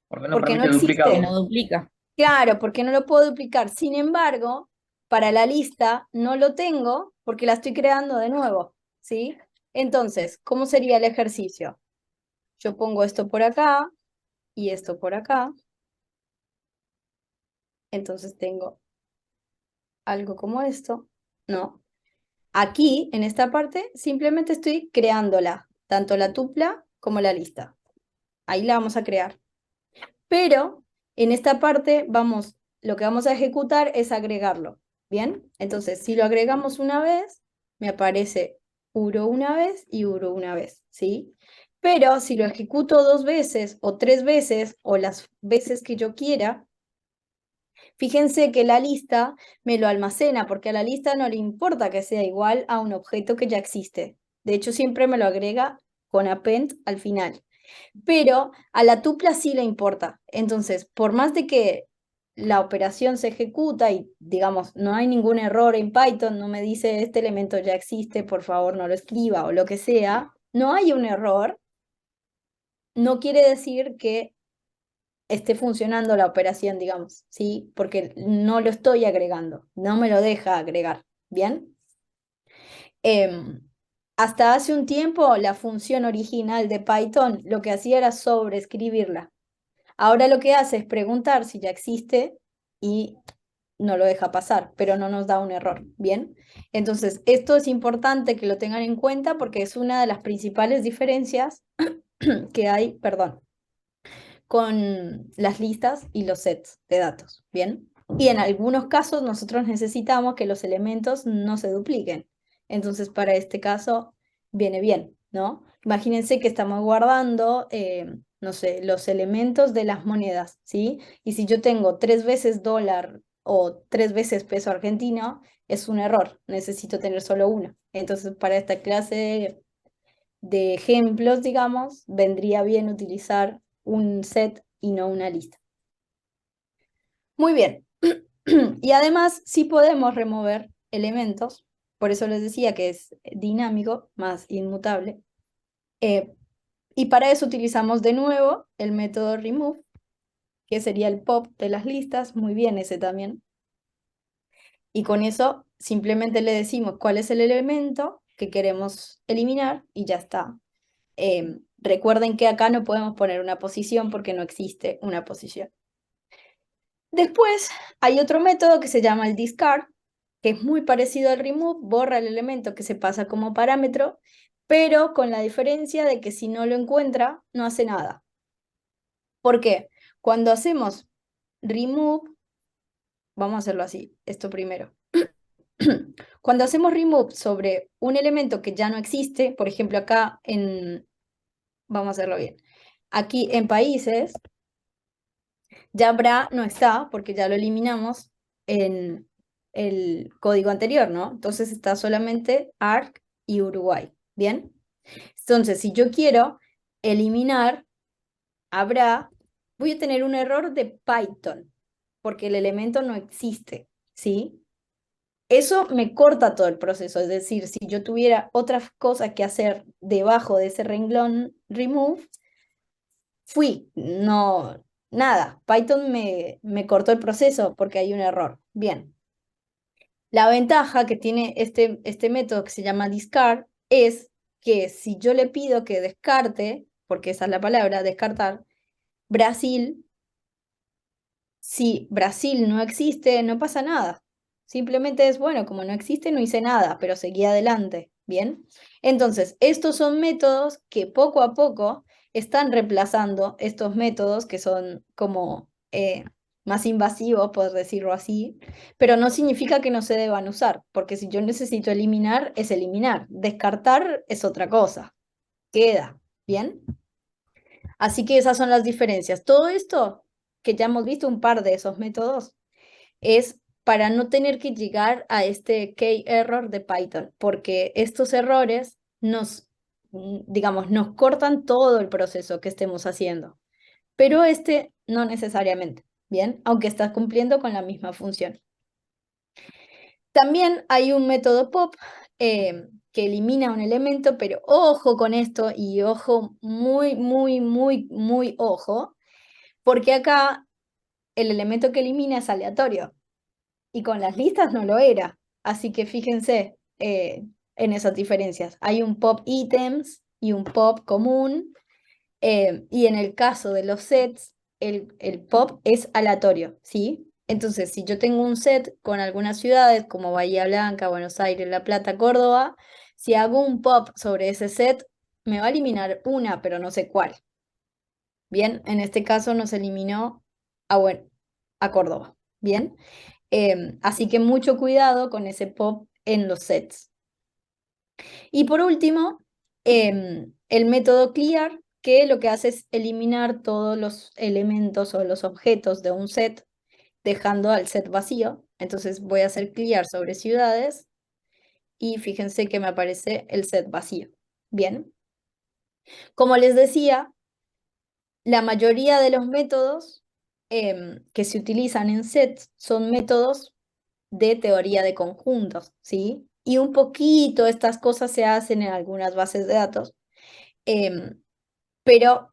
Porque no Porque no permite Que existe. no duplicado. duplica. Claro, porque no lo puedo duplicar. Sin embargo, para la lista no lo tengo porque la estoy creando de nuevo, ¿sí? Entonces, ¿cómo sería el ejercicio? Yo pongo esto por acá y esto por acá. Entonces tengo algo como esto, ¿no? Aquí, en esta parte, simplemente estoy creándola, tanto la tupla como la lista. Ahí la vamos a crear. Pero en esta parte vamos lo que vamos a ejecutar es agregarlo, ¿bien? Entonces, si lo agregamos una vez, me aparece URO una vez y URO una vez, ¿sí? Pero si lo ejecuto 2 veces o 3 veces o las veces que yo quiera, fíjense que la lista me lo almacena porque a la lista no le importa que sea igual a un objeto que ya existe. De hecho, siempre me lo agrega con append al final. Pero a la tupla sí le importa. Entonces, por más de que la operación se ejecuta y, digamos, no hay ningún error en Python, no me dice este elemento ya existe, por favor no lo escriba o lo que sea, no hay un error, no quiere decir que esté funcionando la operación, digamos, ¿sí? Porque no lo estoy agregando, no me lo deja agregar, ¿bien? Hasta hace un tiempo la función original de Python lo que hacía era sobreescribirla. Ahora lo que hace es preguntar si ya existe y no lo deja pasar, pero no nos da un error, ¿bien? Entonces, esto es importante que lo tengan en cuenta porque es una de las principales diferencias que hay, perdón, con las listas y los sets de datos, ¿bien? Y en algunos casos nosotros necesitamos que los elementos no se dupliquen. Entonces, para este caso, viene bien, ¿no? Imagínense que estamos guardando, no sé, los elementos de las monedas, ¿sí? Y si yo tengo 3 veces dólar o 3 veces peso argentino, es un error, necesito tener solo uno. Entonces, para esta clase de ejemplos, digamos, vendría bien utilizar un set y no una lista. Muy bien. Y además, sí podemos remover elementos, por eso les decía que es dinámico más inmutable. Y para eso utilizamos de nuevo el método remove, que sería el pop de las listas, muy bien ese también. Y con eso simplemente le decimos cuál es el elemento que queremos eliminar y ya está. Recuerden que acá no podemos poner una posición porque no existe una posición. Después hay otro método que se llama el discard, que es muy parecido al remove, borra el elemento que se pasa como parámetro, pero con la diferencia de que si no lo encuentra, no hace nada. ¿Por qué? Cuando hacemos remove, vamos a hacerlo así, esto primero. Cuando hacemos remove sobre un elemento que ya no existe, por ejemplo acá vamos a hacerlo bien, aquí en países, ya Bra no está porque ya lo eliminamos en el código anterior, ¿no? Entonces está solamente ARC y Uruguay, ¿bien? Entonces, si yo quiero eliminar a Bra, voy a tener un error de Python porque el elemento no existe, ¿sí? Eso me corta todo el proceso, es decir, si yo tuviera otras cosas que hacer debajo de ese renglón remove, no, nada, Python me cortó el proceso porque hay un error. Bien, la ventaja que tiene este método que se llama discard es que si yo le pido que descarte, porque esa es la palabra, descartar, Brasil, si Brasil no existe, no pasa nada. Simplemente es, bueno, como no existe, no hice nada, pero seguí adelante, ¿bien? Entonces, estos son métodos que poco a poco están reemplazando estos métodos que son como más invasivos, por decirlo así, pero no significa que no se deban usar, porque si yo necesito eliminar, es eliminar. Descartar es otra cosa. Queda, ¿bien? Así que esas son las diferencias. Todo esto, que ya hemos visto un par de esos métodos, es para no tener que llegar a este key error de Python, porque estos errores digamos, nos cortan todo el proceso que estemos haciendo, pero este no necesariamente, ¿bien? Aunque está cumpliendo con la misma función. También hay un método pop que elimina un elemento, pero ojo con esto y ojo, muy, muy, muy, muy ojo, porque acá el elemento que elimina es aleatorio y con las listas no lo era. Así que fíjense en esas diferencias. Hay un pop items y un pop común y en el caso de los sets, el pop es aleatorio, ¿sí? Entonces, si yo tengo un set con algunas ciudades como Bahía Blanca, Buenos Aires, La Plata, Córdoba, si hago un pop sobre ese set, me va a eliminar una, pero no sé cuál. Bien, en este caso nos eliminó a Córdoba. ¿bien? Así que mucho cuidado con ese pop en los sets. Y por último, el método clear, que lo que hace es eliminar todos los elementos o los objetos de un set, dejando al set vacío. Entonces voy a hacer clear sobre ciudades y fíjense que me aparece el set vacío. Bien. Como les decía, la mayoría de los métodos que se utilizan en sets son métodos de teoría de conjuntos, ¿sí? Y un poquito estas cosas se hacen en algunas bases de datos, pero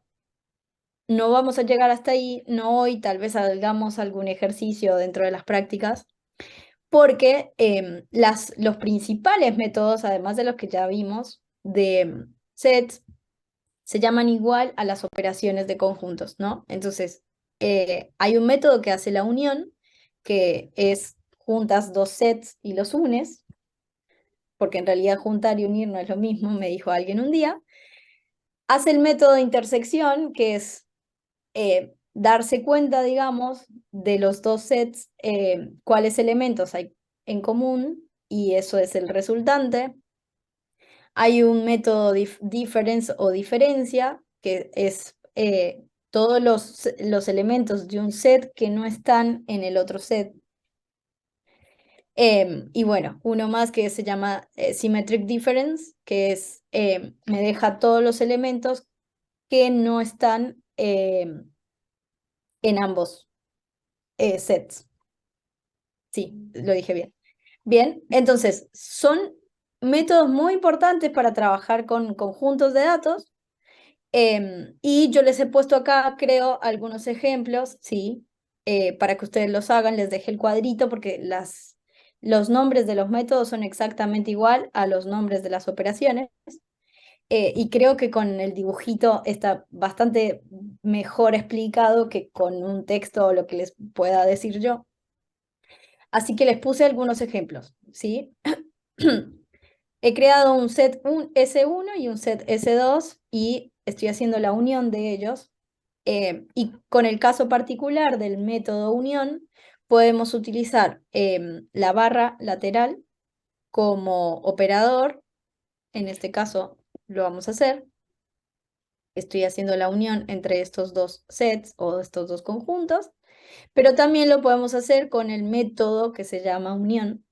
no vamos a llegar hasta ahí, no hoy, tal vez hagamos algún ejercicio dentro de las prácticas, porque los principales métodos, además de los que ya vimos, de sets, se llaman igual a las operaciones de conjuntos, ¿no? Entonces, hay un método que hace la unión, que es juntas dos sets y los unes, porque en realidad juntar y unir no es lo mismo, me dijo alguien un día. Hace el método de intersección, que es darse cuenta, digamos, de los dos sets, cuáles elementos hay en común, y eso es el resultante. Hay un método difference o diferencia, que es todos los elementos de un set que no están en el otro set. Y bueno, uno más que se llama symmetric difference, que es me deja todos los elementos que no están en ambos sets. Sí, lo dije bien. Bien, entonces son métodos muy importantes para trabajar con conjuntos de datos. Y yo les he puesto acá, creo, algunos ejemplos, ¿sí? Para que ustedes los hagan, les dejé el cuadrito porque los nombres de los métodos son exactamente igual a los nombres de las operaciones. Y creo que con el dibujito está bastante mejor explicado que con un texto o lo que les pueda decir yo. Así que les puse algunos ejemplos, ¿sí? He creado un set S1 y un set S2 y estoy haciendo la unión de ellos. Y con el caso particular del método unión, podemos utilizar la barra lateral como operador. En este caso lo vamos a hacer. Estoy haciendo la unión entre estos dos sets o estos dos conjuntos, pero también lo podemos hacer con el método que se llama unión.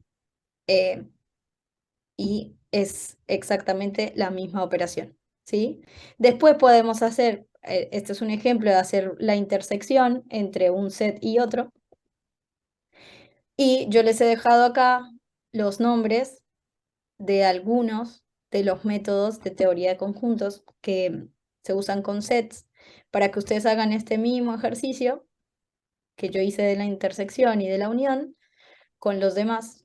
Y es exactamente la misma operación, ¿sí? Después podemos hacer, este es un ejemplo de hacer la intersección entre un set y otro. Y yo les he dejado acá los nombres de algunos de los métodos de teoría de conjuntos que se usan con sets para que ustedes hagan este mismo ejercicio que yo hice de la intersección y de la unión con los demás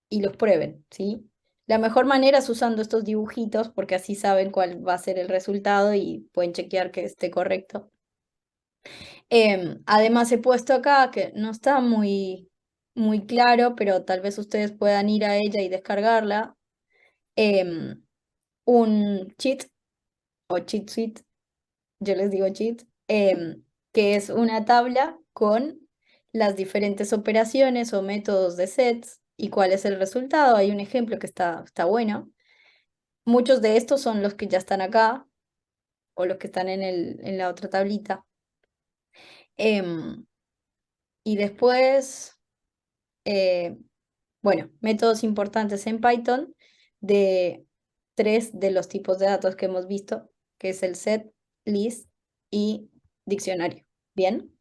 y los prueben, ¿sí? La mejor manera es usando estos dibujitos porque así saben cuál va a ser el resultado y pueden chequear que esté correcto. Además he puesto acá, que no está muy claro, pero tal vez ustedes puedan ir a ella y descargarla, un cheat o cheat sheet, yo les digo cheat, que es una tabla con las diferentes operaciones o métodos de sets y cuál es el resultado. Hay un ejemplo que está bueno. Muchos de estos son los que ya están acá o los que están en la otra tablita. Y después, bueno, métodos importantes en Python de 3 de los tipos de datos que hemos visto, que es el set, list y diccionario. Bien.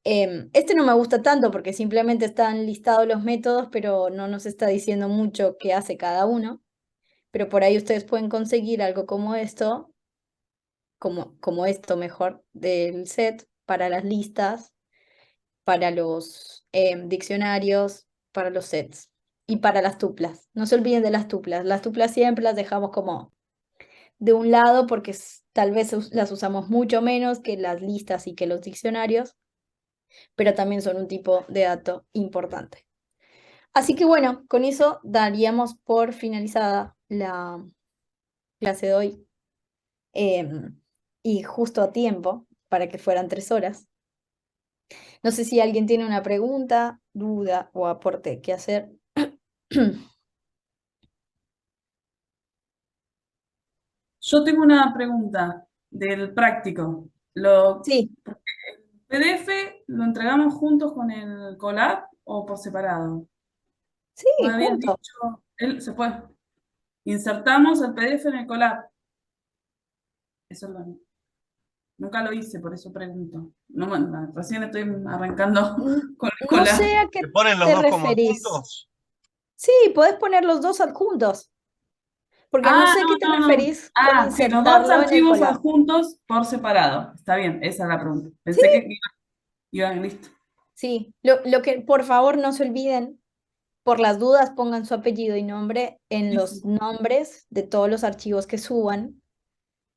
Este no me gusta tanto porque simplemente están listados los métodos, pero no nos está diciendo mucho qué hace cada uno. Pero por ahí ustedes pueden conseguir algo como esto, como esto mejor, del set para las listas, para los diccionarios, para los sets y para las tuplas. No se olviden de las tuplas. Las tuplas siempre las dejamos como de un lado porque tal vez las usamos mucho menos que las listas y que los diccionarios, pero también son un tipo de dato importante. Así que bueno, con eso daríamos por finalizada la clase de hoy. Y justo a tiempo, para que fueran 3 horas. No sé si alguien tiene una pregunta, duda o aporte que hacer. Yo tengo una pregunta del práctico. Lo, Sí, ¿PDF lo entregamos juntos con el collab o por separado? sí, Me habías juntos. dicho, se puede. Insertamos el PDF en el collab. Eso nunca lo hice, por eso pregunto. No, recién estoy arrancando con el No sé collab. a qué ¿Se ponen los te dos como referís. adjuntos? Sí, podés poner los dos adjuntos, porque no Ah, sé a qué te no, no. referís con Ah, sí, los dos insertarlo en el archivos collab. adjuntos por separado. Está bien, esa es la pregunta. Sí, Pensé que iban listo. sí. Lo que, por favor, no se olviden, por las dudas, pongan su apellido y nombre en Sí, los sí. nombres de todos los archivos que suban,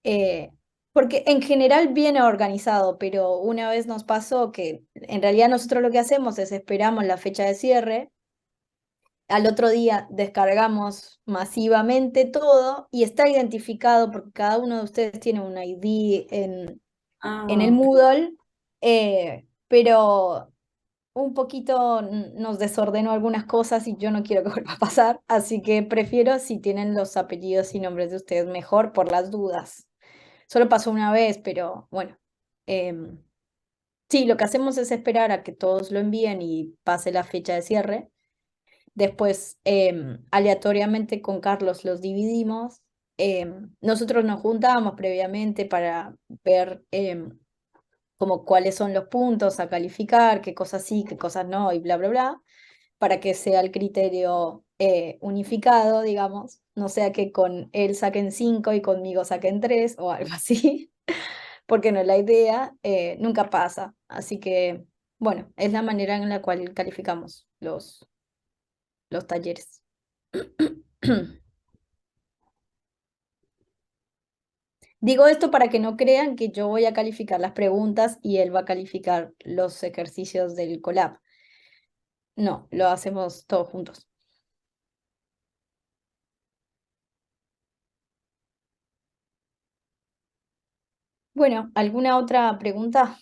eh, porque en general viene organizado, pero una vez nos pasó que en realidad nosotros lo que hacemos es esperamos la fecha de cierre. Al otro día descargamos masivamente todo y está identificado porque cada uno de ustedes tiene un ID en el Ah, ok. Moodle, pero un poquito nos desordenó algunas cosas y yo no quiero que vuelva a pasar, así que prefiero si tienen los apellidos y nombres de ustedes mejor por las dudas. Solo pasó una vez, pero bueno. Sí, lo que hacemos es esperar a que todos lo envíen y pase la fecha de cierre. Después, aleatoriamente con Carlos los dividimos. Nosotros nos juntábamos previamente para ver como cuáles son los puntos a calificar, qué cosas sí, qué cosas no, y bla, bla, bla, para que sea el criterio unificado, digamos. No sea que con él saquen 5 y conmigo saquen 3 o algo así, porque no es la idea, nunca pasa. Así que, bueno, es la manera en la cual calificamos los talleres. Digo esto para que no crean que yo voy a calificar las preguntas y él va a calificar los ejercicios del collab. No, lo hacemos todos juntos. Bueno, ¿alguna otra pregunta?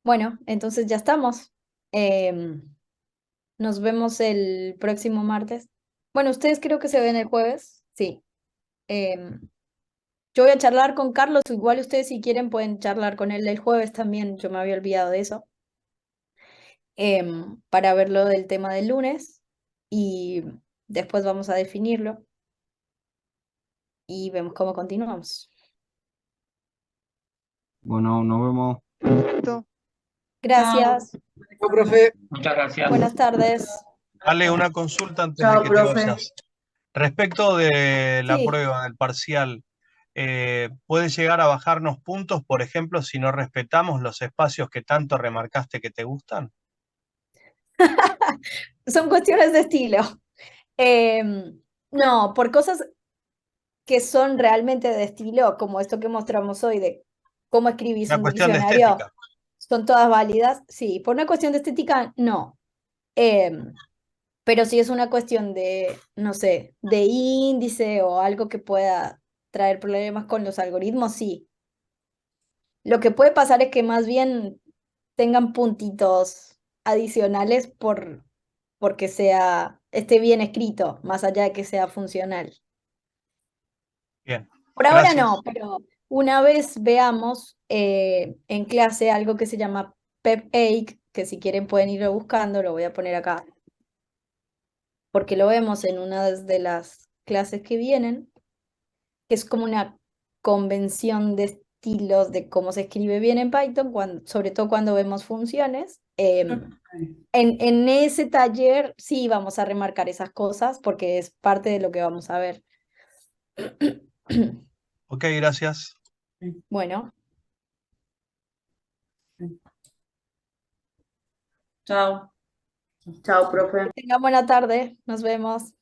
Bueno, entonces ya estamos. Em, Nos vemos el próximo martes. Bueno, ustedes creo que se ven el jueves. Sí. Em, yo voy a charlar con Carlos. Igual ustedes si quieren pueden charlar con él el jueves también. Yo me había olvidado de eso. Para ver lo del tema del lunes. Y después vamos a definirlo. Y vemos cómo continuamos. Bueno, nos vemos. Perfecto. Chao. Gracias. No, profe. Muchas gracias. Buenas tardes. Ale, una consulta antes de Chao, que te profe. vayas. Respecto de la Sí. prueba, del parcial, ¿puede llegar a bajarnos puntos, por ejemplo, si no respetamos los espacios que tanto remarcaste que te gustan? Son cuestiones de estilo. No, por cosas que son realmente de estilo, como esto que mostramos hoy de cómo escribís Una un cuestión de diccionario, estética. son todas válidas. Sí, por una cuestión de estética, no. Pero si es una cuestión de, no sé, de índice o algo que pueda traer problemas con los algoritmos, sí. Lo que puede pasar es que más bien tengan puntitos adicionales porque esté bien escrito, más allá de que sea funcional. Bien, Por ahora gracias. no, pero una vez veamos en clase algo que se llama PEP-8, que si quieren pueden irlo buscando, lo voy a poner acá, porque lo vemos en una de las clases que vienen, que es como una convención de estilos de cómo se escribe bien en Python, sobre todo cuando vemos funciones. En ese taller sí vamos a remarcar esas cosas porque es parte de lo que vamos a ver. Ok, gracias. Bueno, Chao. Chao, profe. que tengan buena tarde. Nos vemos.